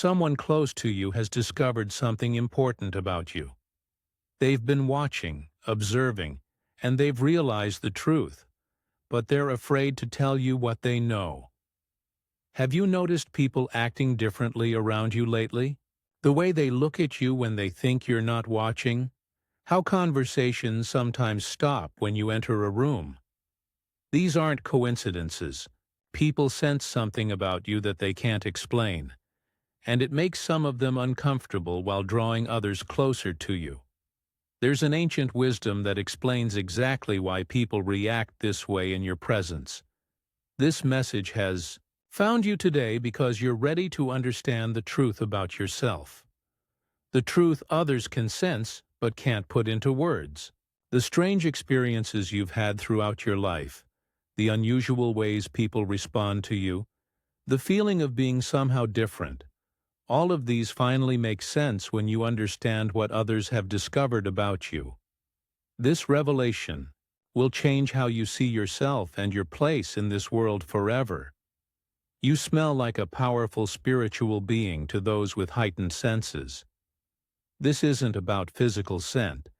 Someone close to you has discovered something important about you. They've been watching, observing, and they've realized the truth, but they're afraid to tell you what they know. Have you noticed people acting differently around you lately? The way they look at you when they think you're not watching? How conversations sometimes stop when you enter a room? These aren't coincidences. People sense something about you that they can't explain, and it makes some of them uncomfortable while drawing others closer to you. There's an ancient wisdom that explains exactly why people react this way in your presence. This message has found you today because you're ready to understand the truth about yourself. The truth others can sense but can't put into words. The strange experiences you've had throughout your life, the unusual ways people respond to you, the feeling of being somehow different. All of these finally make sense when you understand what others have discovered about you. This revelation will change how you see yourself and your place in this world forever. You smell like a powerful spiritual being to those with heightened senses. This isn't about physical scent.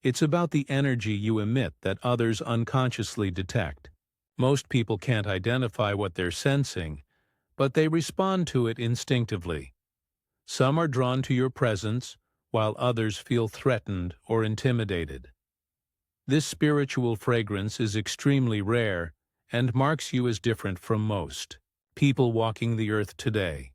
It's about the energy you emit that others unconsciously detect. Most people can't identify what they're sensing, but they respond to it instinctively. Some are drawn to your presence, while others feel threatened or intimidated. This spiritual fragrance is extremely rare and marks you as different from most people walking the earth today.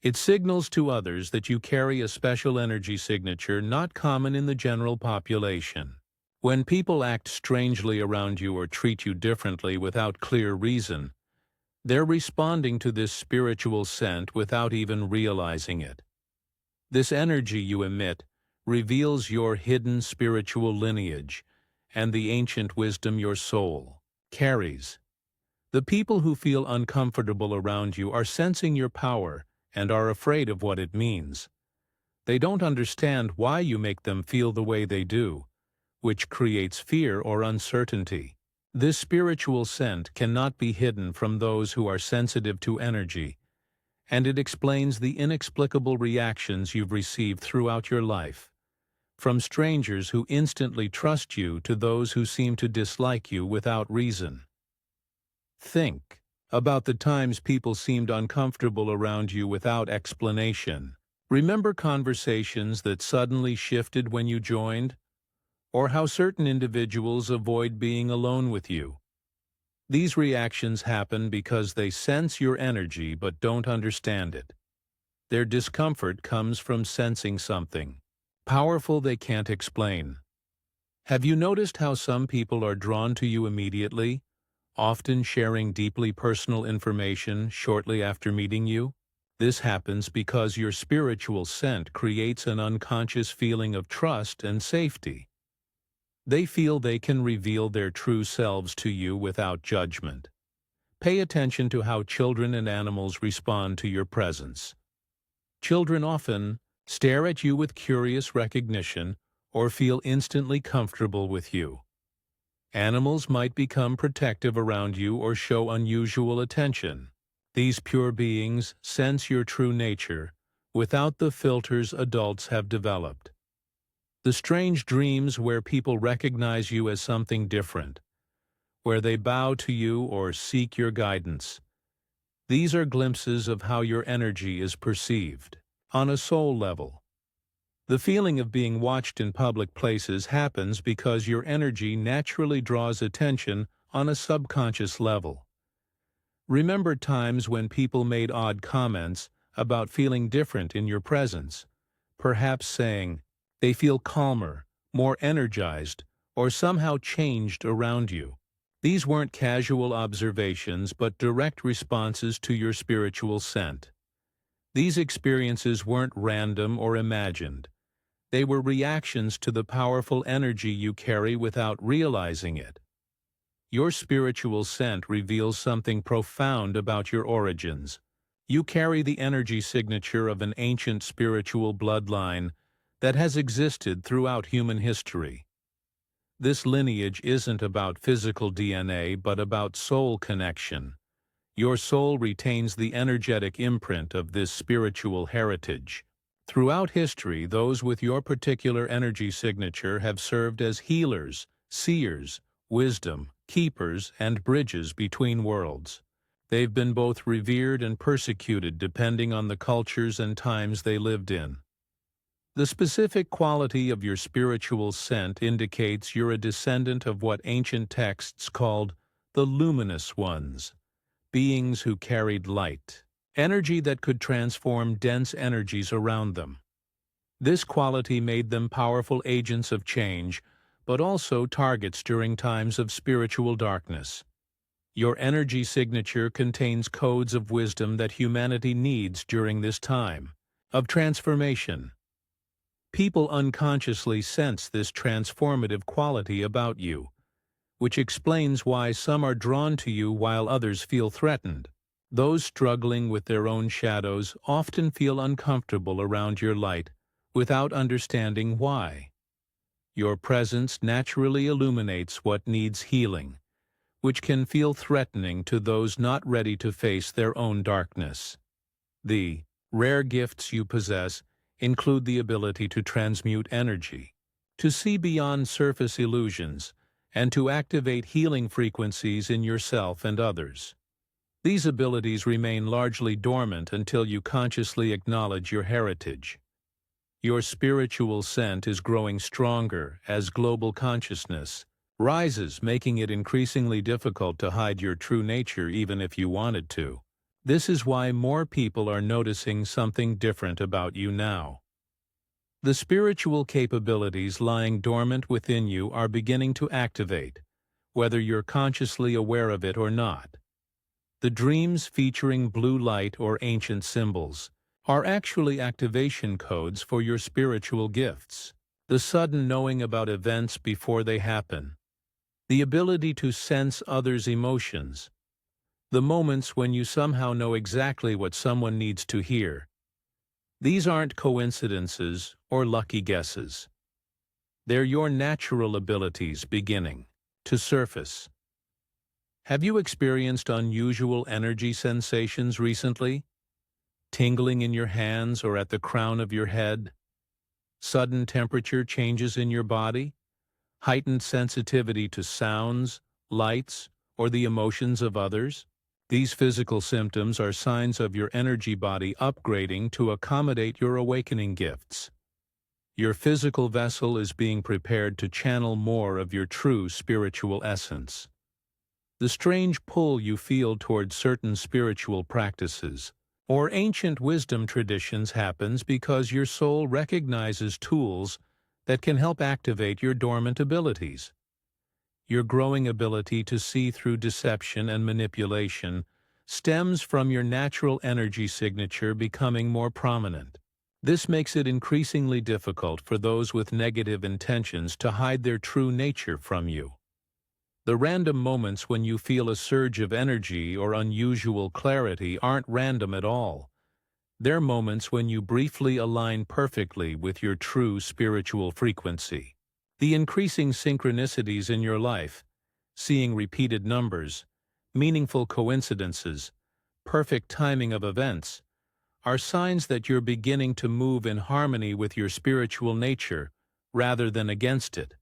It signals to others that you carry a special energy signature not common in the general population. When people act strangely around you or treat you differently without clear reason, they're responding to this spiritual scent without even realizing it. This energy you emit reveals your hidden spiritual lineage and the ancient wisdom your soul carries. The people who feel uncomfortable around you are sensing your power and are afraid of what it means. They don't understand why you make them feel the way they do, which creates fear or uncertainty. This spiritual scent cannot be hidden from those who are sensitive to energy, and it explains the inexplicable reactions you've received throughout your life, from strangers who instantly trust you to those who seem to dislike you without reason. Think about the times people seemed uncomfortable around you without explanation. Remember conversations that suddenly shifted when you joined? Or how certain individuals avoid being alone with you? These reactions happen because they sense your energy but don't understand it. Their discomfort comes from sensing something powerful they can't explain. Have you noticed how some people are drawn to you immediately, often sharing deeply personal information shortly after meeting you? This happens because your spiritual scent creates an unconscious feeling of trust and safety. They feel they can reveal their true selves to you without judgment. Pay attention to how children and animals respond to your presence. Children often stare at you with curious recognition or feel instantly comfortable with you. Animals might become protective around you or show unusual attention. These pure beings sense your true nature without the filters adults have developed. The strange dreams where people recognize you as something different, where they bow to you or seek your guidance. These are glimpses of how your energy is perceived. On a soul level, the feeling of being watched in public places happens because your energy naturally draws attention on a subconscious level. Remember times when people made odd comments about feeling different in your presence, perhaps saying they feel calmer, more energized, or somehow changed around you. These weren't casual observations but direct responses to your spiritual scent. These experiences weren't random or imagined. They were reactions to the powerful energy you carry without realizing it. Your spiritual scent reveals something profound about your origins. You carry the energy signature of an ancient spiritual bloodline that has existed throughout human history. This lineage isn't about physical DNA but about soul connection. Your soul retains the energetic imprint of this spiritual heritage. Throughout history, those with your particular energy signature have served as healers, seers, wisdom, keepers, and bridges between worlds. They've been both revered and persecuted depending on the cultures and times they lived in. The specific quality of your spiritual scent indicates you're a descendant of what ancient texts called the luminous ones, beings who carried light, energy that could transform dense energies around them. This quality made them powerful agents of change, but also targets during times of spiritual darkness. Your energy signature contains codes of wisdom that humanity needs during this time of transformation. People unconsciously sense this transformative quality about you, which explains why some are drawn to you while others feel threatened. Those struggling with their own shadows often feel uncomfortable around your light without understanding why. Your presence naturally illuminates what needs healing, which can feel threatening to those not ready to face their own darkness. The rare gifts you possess include the ability to transmute energy, to see beyond surface illusions, and to activate healing frequencies in yourself and others. These abilities remain largely dormant until you consciously acknowledge your heritage. Your spiritual scent is growing stronger as global consciousness rises, making it increasingly difficult to hide your true nature even if you wanted to. This is why more people are noticing something different about you now. The spiritual capabilities lying dormant within you are beginning to activate, whether you're consciously aware of it or not. The dreams featuring blue light or ancient symbols are actually activation codes for your spiritual gifts. The sudden knowing about events before they happen, the ability to sense others' emotions, the moments when you somehow know exactly what someone needs to hear. These aren't coincidences or lucky guesses. They're your natural abilities beginning to surface. Have you experienced unusual energy sensations recently? Tingling in your hands or at the crown of your head? Sudden temperature changes in your body? Heightened sensitivity to sounds, lights, or the emotions of others? These physical symptoms are signs of your energy body upgrading to accommodate your awakening gifts. Your physical vessel is being prepared to channel more of your true spiritual essence. The strange pull you feel towards certain spiritual practices or ancient wisdom traditions happens because your soul recognizes tools that can help activate your dormant abilities. Your growing ability to see through deception and manipulation stems from your natural energy signature becoming more prominent. This makes it increasingly difficult for those with negative intentions to hide their true nature from you. The random moments when you feel a surge of energy or unusual clarity aren't random at all. They're moments when you briefly align perfectly with your true spiritual frequency. The increasing synchronicities in your life, seeing repeated numbers, meaningful coincidences, perfect timing of events, are signs that you're beginning to move in harmony with your spiritual nature rather than against it.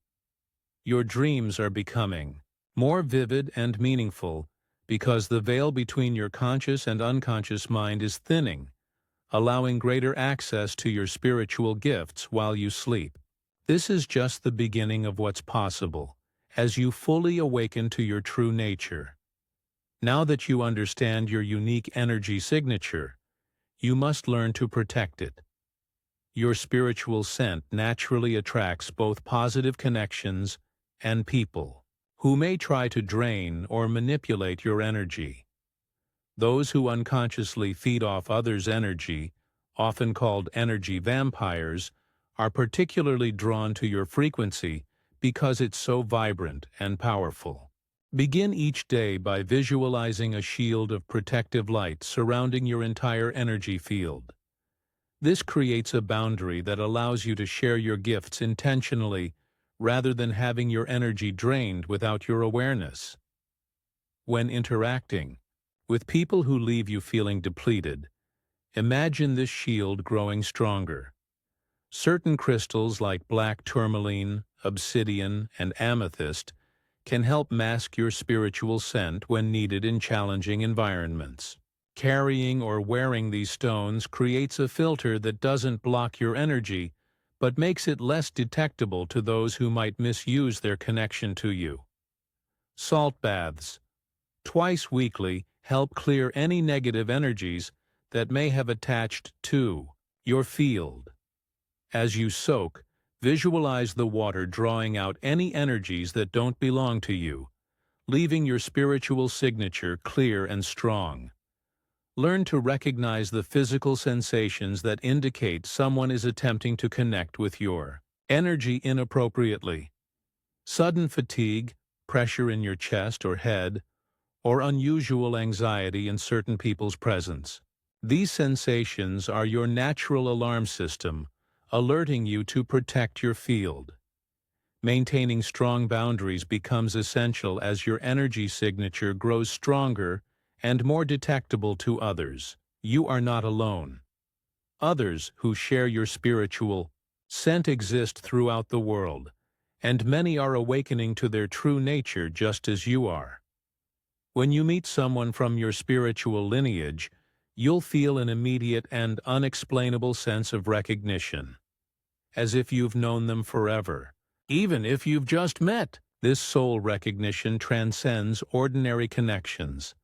Your dreams are becoming more vivid and meaningful because the veil between your conscious and unconscious mind is thinning, allowing greater access to your spiritual gifts while you sleep. This is just the beginning of what's possible as you fully awaken to your true nature. Now that you understand your unique energy signature, you must learn to protect it. Your spiritual scent naturally attracts both positive connections and people who may try to drain or manipulate your energy. Those who unconsciously feed off others' energy, often called energy vampires, are particularly drawn to your frequency because it's so vibrant and powerful. Begin each day by visualizing a shield of protective light surrounding your entire energy field. This creates a boundary that allows you to share your gifts intentionally rather than having your energy drained without your awareness. When interacting, With people who leave you feeling depleted, imagine this shield growing stronger. Certain crystals like black tourmaline, obsidian, and amethyst can help mask your spiritual scent when needed in challenging environments. Carrying or wearing these stones creates a filter that doesn't block your energy, but makes it less detectable to those who might misuse their connection to you. Salt baths, twice weekly, help clear any negative energies that may have attached to your field. As you soak, visualize the water drawing out any energies that don't belong to you, leaving your spiritual signature clear and strong. Learn to recognize the physical sensations that indicate someone is attempting to connect with your energy inappropriately. Sudden fatigue, pressure in your chest or head, or unusual anxiety in certain people's presence. These sensations are your natural alarm system, alerting you to protect your field. Maintaining strong boundaries becomes essential as your energy signature grows stronger and more detectable to others. You are not alone. Others who share your spiritual scent exist throughout the world, and many are awakening to their true nature just as you are. When you meet someone from your spiritual lineage, you'll feel an immediate and unexplainable sense of recognition, as if you've known them forever, even if you've just met. This soul recognition transcends ordinary connections.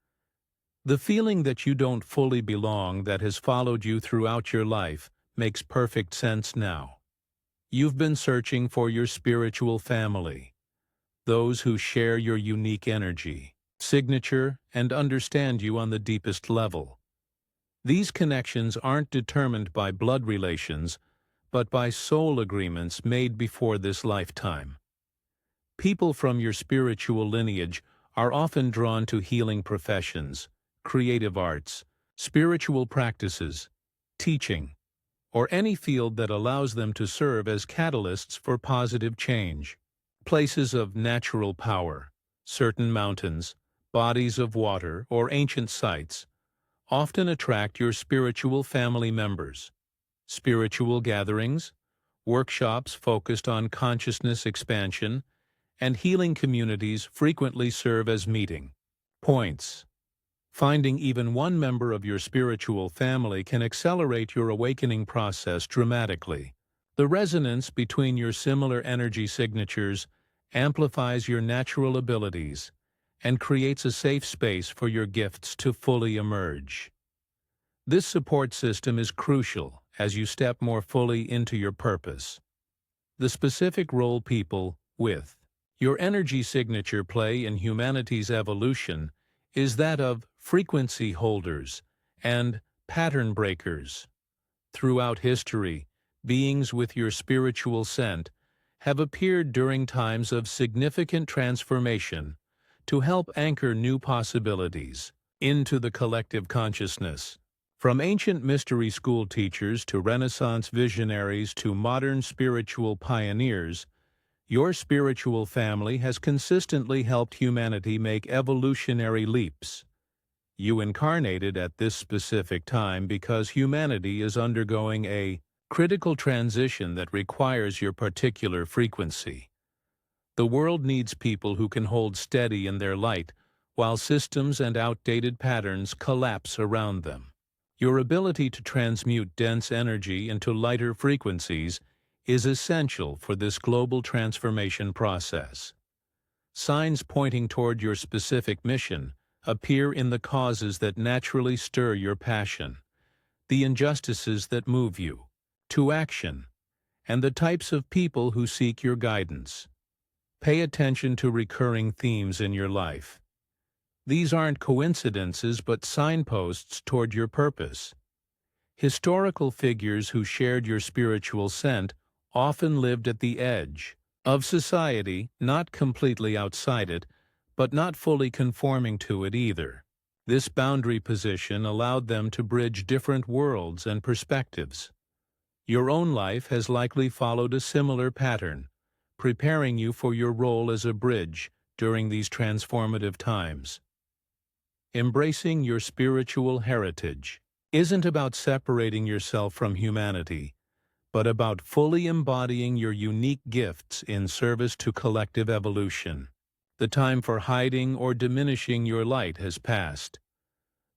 The feeling that you don't fully belong that has followed you throughout your life makes perfect sense now. You've been searching for your spiritual family, those who share your unique energy, signature, and understand you on the deepest level. These connections aren't determined by blood relations, but by soul agreements made before this lifetime. People from your spiritual lineage are often drawn to healing professions, creative arts, spiritual practices, teaching, or any field that allows them to serve as catalysts for positive change. Places of natural power, certain mountains, bodies of water, or ancient sites often attract your spiritual family members. Spiritual gatherings, workshops focused on consciousness expansion, and healing communities frequently serve as meeting points. Finding even one member of your spiritual family can accelerate your awakening process dramatically. The resonance between your similar energy signatures amplifies your natural abilities and creates a safe space for your gifts to fully emerge. This support system is crucial as you step more fully into your purpose. The specific role people with your energy signature play in humanity's evolution is that of frequency holders and pattern breakers. Throughout history, beings with your spiritual scent have appeared during times of significant transformation to help anchor new possibilities into the collective consciousness. From ancient mystery school teachers to Renaissance visionaries to modern spiritual pioneers, your spiritual family has consistently helped humanity make evolutionary leaps. You incarnated at this specific time because humanity is undergoing a critical transition that requires your particular frequency. The world needs people who can hold steady in their light while systems and outdated patterns collapse around them. Your ability to transmute dense energy into lighter frequencies is essential for this global transformation process. Signs pointing toward your specific mission appear in the causes that naturally stir your passion, the injustices that move you to action, and the types of people who seek your guidance. Pay attention to recurring themes in your life. These aren't coincidences but signposts toward your purpose. Historical figures who shared your spiritual scent often lived at the edge of society, not completely outside it, but not fully conforming to it either. This boundary position allowed them to bridge different worlds and perspectives. Your own life has likely followed a similar pattern, preparing you for your role as a bridge during these transformative times. Embracing your spiritual heritage isn't about separating yourself from humanity, but about fully embodying your unique gifts in service to collective evolution. The time for hiding or diminishing your light has passed.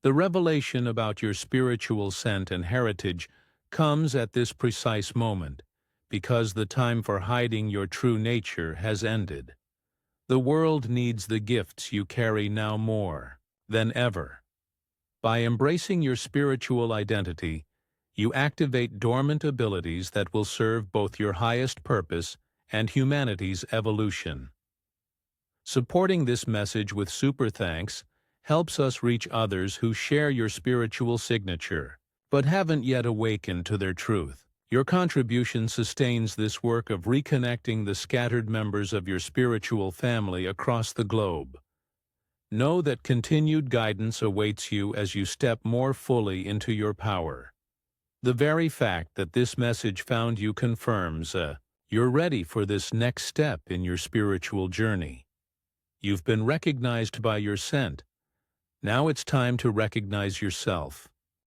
The revelation about your spiritual scent and heritage comes at this precise moment, because the time for hiding your true nature has ended. The world needs the gifts you carry now more than ever. By embracing your spiritual identity, you activate dormant abilities that will serve both your highest purpose and humanity's evolution. Supporting this message with super thanks helps us reach others who share your spiritual signature, but haven't yet awakened to their truth. Your contribution sustains this work of reconnecting the scattered members of your spiritual family across the globe. Know that continued guidance awaits you as you step more fully into your power. The very fact that this message found you confirms you're ready for this next step in your spiritual journey. You've been recognized by your scent. Now it's time to recognize yourself.